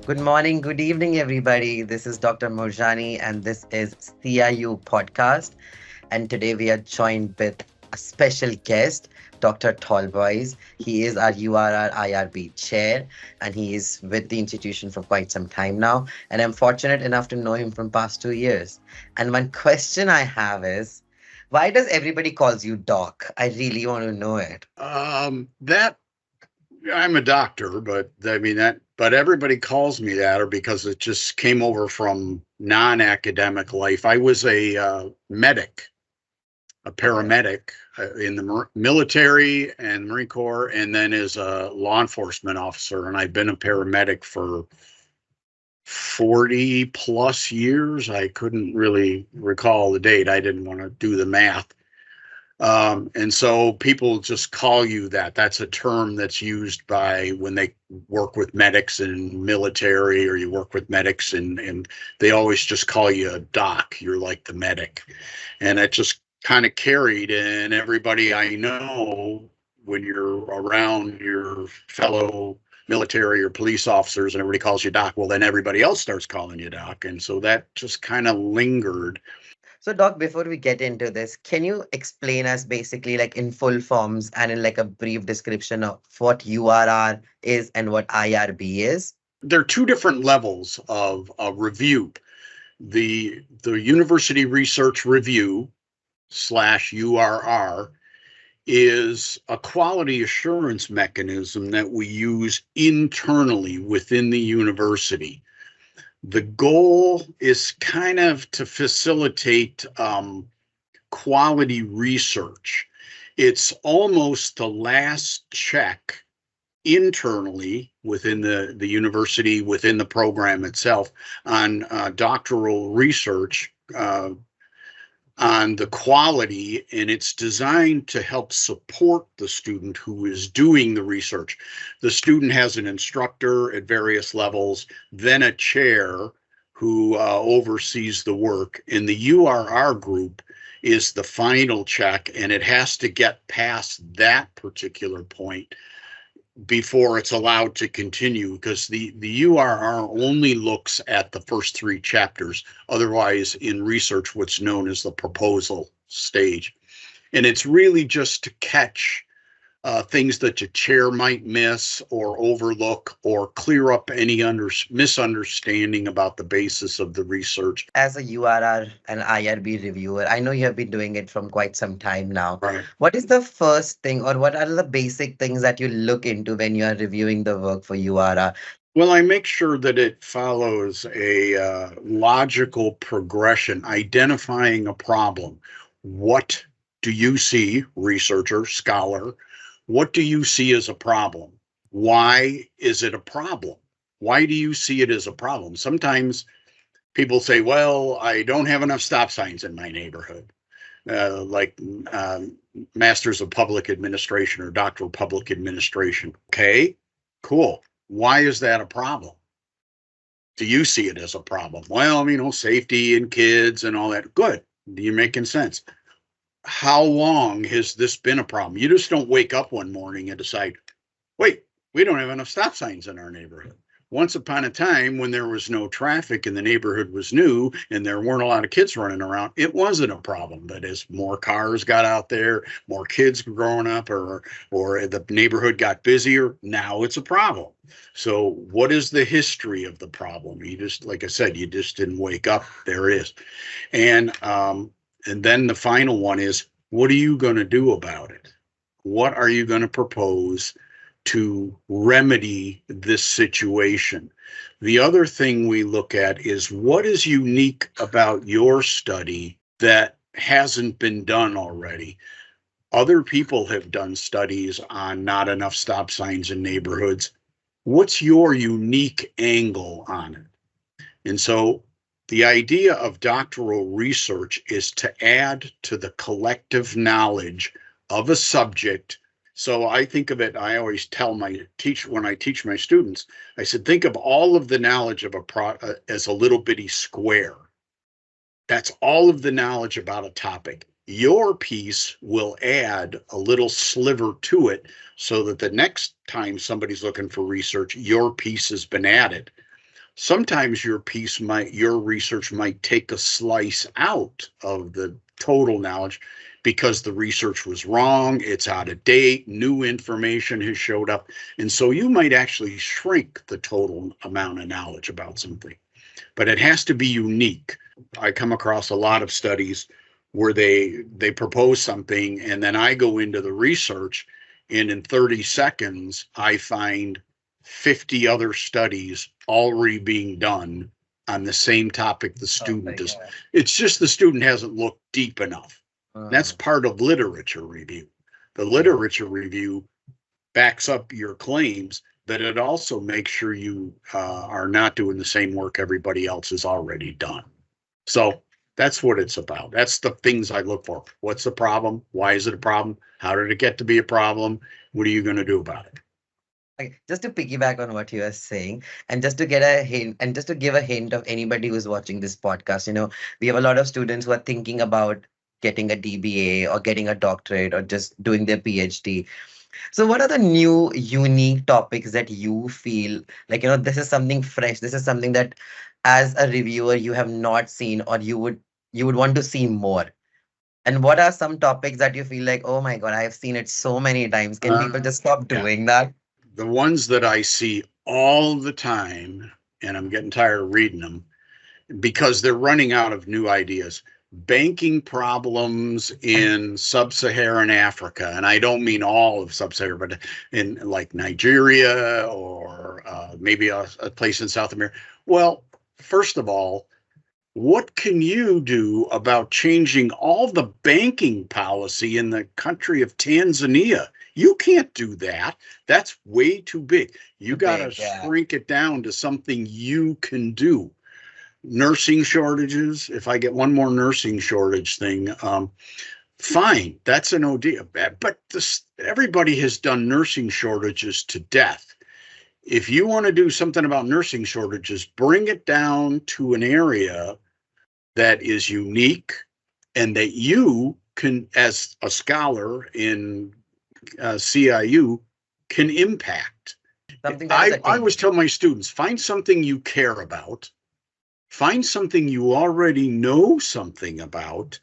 Good morning, good evening, everybody. This is Dr. Moorjani, and this is CIU Podcast. And today we are joined with a special guest, Dr. Talboys. He is our URR IRB chair, and he is with the institution for quite some time now. And I'm fortunate enough to know him from past 2 years. And one question I have is, why does everybody calls you doc? I really want to know it. That I'm a doctor, but I mean but everybody calls me that, or because it just came over from non-academic life. I was a medic, a Okay. paramedic in the military and Marine Corps, and then as a law enforcement officer. And I've been a paramedic for 40 plus years. I couldn't really recall the date. I didn't want to do the math. And so people just call you that. That's a term that's used by when they work with medics in military, or you work with medics, and they always just call you a doc. You're like the medic. And it just kind of carried. And everybody I know, when you're around your fellow military or police officers and everybody calls you doc, well, then everybody else starts calling you doc. And so that just kind of lingered. So, Doc, before we get into this, can you explain us basically, like in full forms and in like a brief description of what URR is and what IRB is? There are two different levels of review. The University Research Review slash URR is a quality assurance mechanism that we use internally within the university. The goal is kind of to facilitate quality research. It's almost the last check internally within the university, within the program itself, on doctoral research, on the quality, and it's designed to help support the student who is doing the research. The student has an instructor at various levels, then a chair who oversees the work, and the URR group is the final check, and it has to get past that particular point before it's allowed to continue, because the URR only looks at the first three chapters. Otherwise, in research, what's known as the proposal stage. And it's really just to catch things that the chair might miss or overlook, or clear up any misunderstanding about the basis of the research. As a URR and IRB reviewer, I know you have been doing it from quite some time now. Right. What is the first thing, or what are the basic things that you look into when you are reviewing the work for URR? Well, I make sure that it follows a logical progression, identifying a problem. What do you see, researcher, scholar? What do you see as a problem? Why is it a problem? Why do you see it as a problem? Sometimes people say, well, I don't have enough stop signs in my neighborhood, like Masters of Public Administration or Doctoral Public Administration. Okay, cool. Why is that a problem? Do you see it as a problem? Well, safety and kids and all that. Good. You're making sense. How long has this been a problem? You just don't wake up one morning and decide, wait, we don't have enough stop signs in our neighborhood. Once upon a time, when there was no traffic and the neighborhood was new and there weren't a lot of kids running around, it wasn't a problem. But as more cars got out there, more kids were growing up, or the neighborhood got busier, now it's a problem. So what is the history of the problem? You just, like I said, you just didn't wake up. There it is. And then the final one is, what are you going to do about it? What are you going to propose to remedy this situation? The other thing we look at is, what is unique about your study that hasn't been done already? Other people have done studies on not enough stop signs in neighborhoods. What's your unique angle on it? And so the idea of doctoral research is to add to the collective knowledge of a subject. So I think of it, I always when I teach my students, I said, think of all of the knowledge of as a little bitty square. That's all of the knowledge about a topic. Your piece will add a little sliver to it, so that the next time somebody's looking for research, your piece has been added. Sometimes your research might take a slice out of the total knowledge because the research was wrong, it's out of date, new information has showed up. And so you might actually shrink the total amount of knowledge about something, but it has to be unique. I come across a lot of studies where they propose something and then I go into the research and in 30 seconds I find 50 other studies already being done on the same topic the Oh student my is. God. It's just the student hasn't looked deep enough. That's Uh, part of literature review. The yeah. literature review backs up your claims, but it also makes sure you are not doing the same work everybody else has already done. So that's what it's about. That's the things I look for. What's the problem? Why is it a problem? How did it get to be a problem? What are you going to do about it? Okay, just to piggyback on what you are saying, and just to get a hint, and just to give a hint of anybody who's watching this podcast, we have a lot of students who are thinking about getting a DBA or getting a doctorate or just doing their PhD. So, what are the new, unique topics that you feel like, this is something fresh, this is something that as a reviewer you have not seen or you would want to see more? And what are some topics that you feel like, oh my God, I have seen it so many times. Can people just stop Yeah. doing that? The ones that I see all the time, and I'm getting tired of reading them because they're running out of new ideas. Banking problems in sub-Saharan Africa, and I don't mean all of sub-Saharan, but in like Nigeria or maybe a place in South America. Well, first of all, what can you do about changing all the banking policy in the country of Tanzania? You can't do that. That's way too big. You Too got to big, yeah. shrink it down to something you can do. Nursing shortages. If I get one more nursing shortage thing, fine. That's an OD. But everybody has done nursing shortages to death. If you want to do something about nursing shortages, bring it down to an area that is unique and that you can, as a scholar in CIU, can impact. Something that is I always attainable. tell my students, find something you care about, find something you already know something about,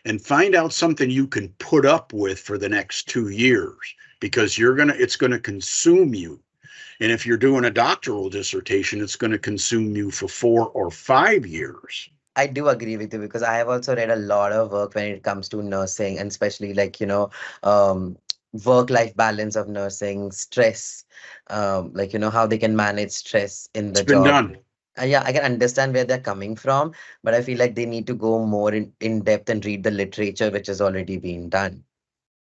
and find out something you can put up with for the next 2 years because it's going to consume you. And if you're doing a doctoral dissertation, it's going to consume you for 4 or 5 years. I do agree with you because I have also read a lot of work when it comes to nursing and especially like, um, work-life balance of nursing, stress, like, how they can manage stress in It's the been job. done. Yeah, I can understand where they're coming from, but I feel like they need to go more in depth and read the literature which has already been done.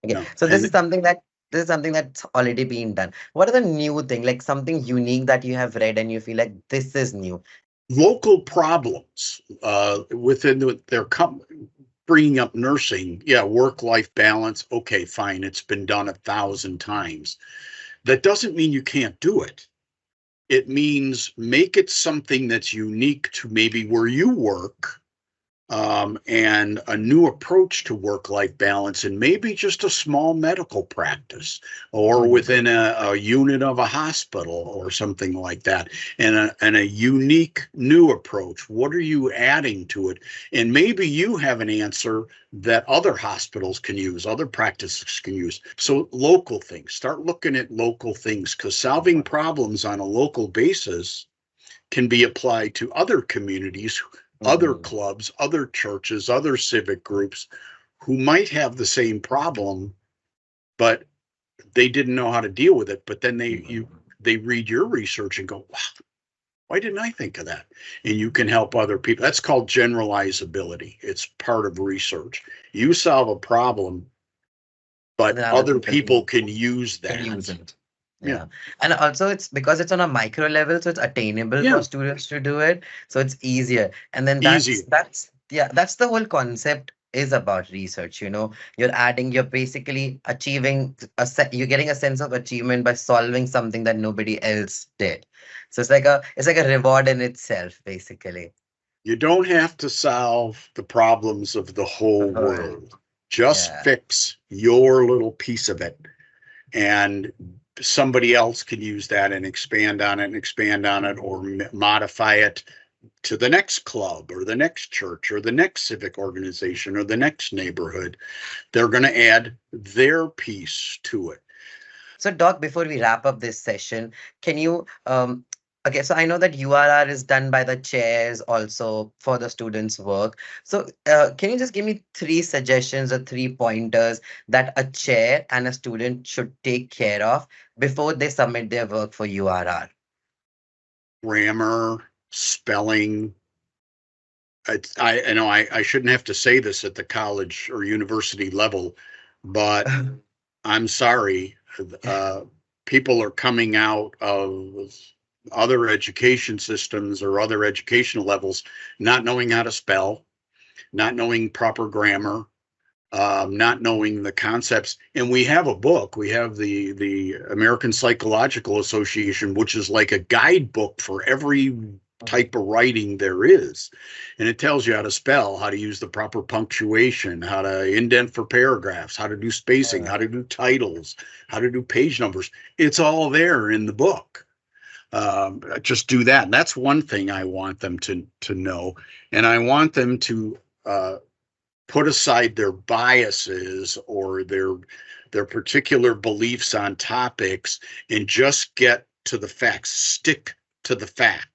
Okay, No. so And this is something that's already been done. What are the new thing, like something unique that you have read and you feel like this is new? local problems within their company, bringing up nursing. Yeah, work-life balance. Okay, fine. It's been done 1,000 times. That doesn't mean you can't do it. It means make it something that's unique to maybe where you work, and a new approach to work-life balance, and maybe just a small medical practice or Mhm. within a unit of a hospital or something like that, and a unique new approach. What are you adding to it? And maybe you have an answer that other hospitals can use, other practices can use. So local things, start looking at local things, because solving problems on a local basis can be applied to other communities, other Mhm. clubs, other churches, other civic groups who might have the same problem, but they didn't know how to deal with it. But then they read your research and go, wow, why didn't I think of that? And you can help other people. That's called generalizability. It's part of research. You solve a problem, And but then other other people people can use can use that. it. Yeah. Yeah. And also it's because it's on a micro level, so it's attainable for Yeah. students to do it. So it's easier. And then Easy. that's the whole concept is about research, you're basically achieving you're getting a sense of achievement by solving something that nobody else did. So it's like a reward in itself, basically. You don't have to solve the problems of the whole Right. world. Just Yeah. fix your little piece of it. And somebody else can use that and expand on it and expand on it, or modify it to the next club or the next church or the next civic organization or the next neighborhood. They're going to add their piece to it. So, Doc, before we wrap up this session, can you okay, so I know that URR is done by the chairs also for the students' work. So, can you just give me three suggestions or three pointers that a chair and a student should take care of before they submit their work for URR? Grammar, spelling. I shouldn't have to say this at the college or university level, but I'm sorry. Uh, People are coming out of other education systems or other educational levels not knowing how to spell, not knowing proper grammar, not knowing the concepts. And we have a book. We have the American Psychological Association, which is like a guidebook for every type of writing there is, and it tells you how to spell, how to use the proper punctuation, how to indent for paragraphs, how to do spacing, how to do titles, how to do page numbers. It's all there in the book. Just do that. And that's one thing I want them to know, and I want them to put aside their biases or their particular beliefs on topics and just get to the facts. Stick to the facts.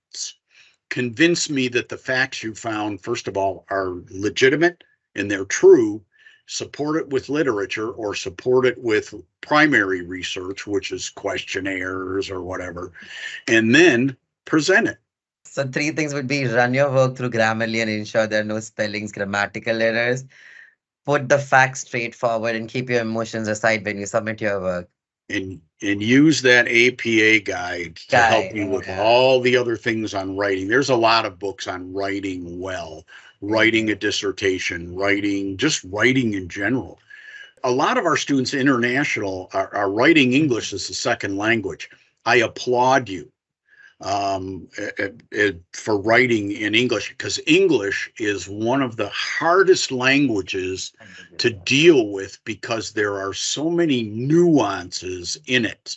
Convince me that the facts you found, first of all, are legitimate and they're true. Support it with literature or support it with primary research, which is questionnaires or whatever, and then present it. So, three things would be run your work through Grammarly and ensure there are no spellings, grammatical errors. Put the facts straightforward and keep your emotions aside when you submit your work. And use that APA guide to help you with all the other things on writing. There's a lot of books on writing well, writing a dissertation, just writing in general. A lot of our students international are writing English as a second language. I applaud you for writing in English, because English is one of the hardest languages to deal with because there are so many nuances in it.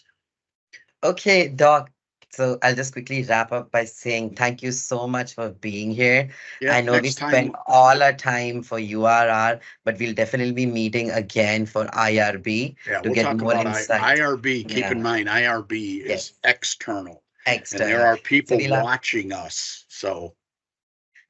Okay, Doc. So I'll just quickly wrap up by saying thank you so much for being here. Yeah, I know we next spent time. all our time for URR, but we'll definitely be meeting again for IRB Yeah, to we'll get talk more about insight. IRB. Keep in Yeah, mind, IRB is yes, external, and there external. are So people watching us. So,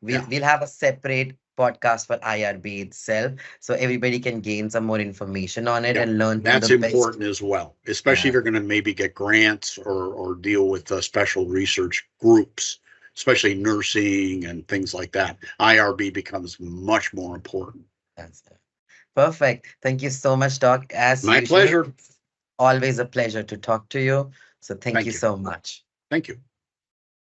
we'll yeah, we'll have a separate podcast for IRB itself, so everybody can gain some more information on it yeah, and learn from the that's best. important as well, especially if Yeah, you're going to maybe get grants or deal with special research groups, especially nursing and things like that. IRB becomes much more important. that's it. Perfect. Thank you so much, Doc. As My usual, pleasure. it's always a pleasure to talk to you. So thank you Thank you. so much. Thank you.